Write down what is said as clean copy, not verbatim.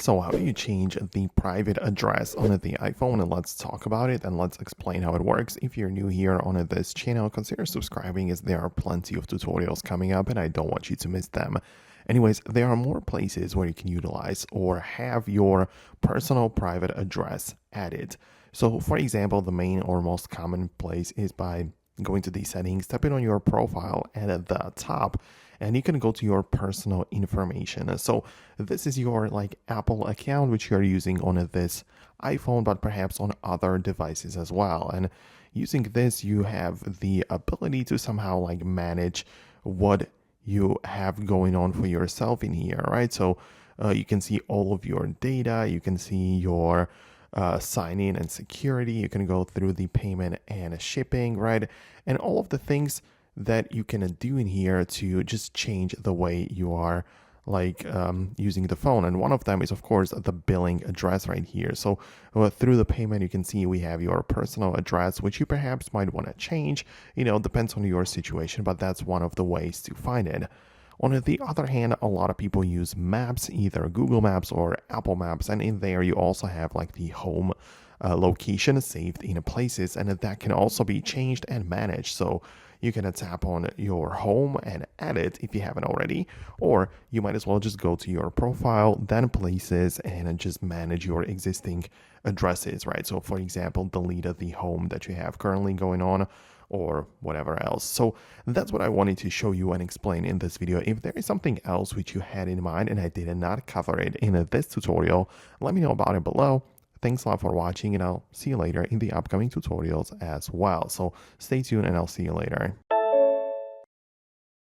So how do you change the private address on the iPhone? And let's talk about it and let's explain how it works. If you're new here on this channel, consider subscribing as there are plenty of tutorials coming up and I don't want you to miss them. Anyways, there are more places where you can utilize or have your personal private address added. So for example, the main or most common place is by going to the settings, tapping on your profile and at the top, and you can go to your personal information. So this is your like Apple account which you're using on this iPhone, but perhaps on other devices as well. And using this, you have the ability to somehow like manage what you have going on for yourself in here, right? So you can see all of your data, you can see your sign in and security. You can go through the payment and shipping, right? And all of the things that you can do in here to just change the way you are like using the phone. And one of them is of course the billing address right here. So through the payment, you can see we have your personal address, which you perhaps might want to change, depends on your situation, but that's one of the ways to find it. On the other hand, a lot of people use maps, either Google Maps or Apple Maps, and in there you also have like the home location saved in places, and that can also be changed and managed. So you can tap on your home and add it if you haven't already, or you might as well just go to your profile, then places, and just manage your existing addresses, right? So for example, delete the home that you have currently going on, or whatever else. So that's what I wanted to show you and explain in this video. If there is something else which you had in mind and I did not cover it in this tutorial, let me know about it below. Thanks a lot for watching, and I'll see you later in the upcoming tutorials as well. So stay tuned and I'll see you later.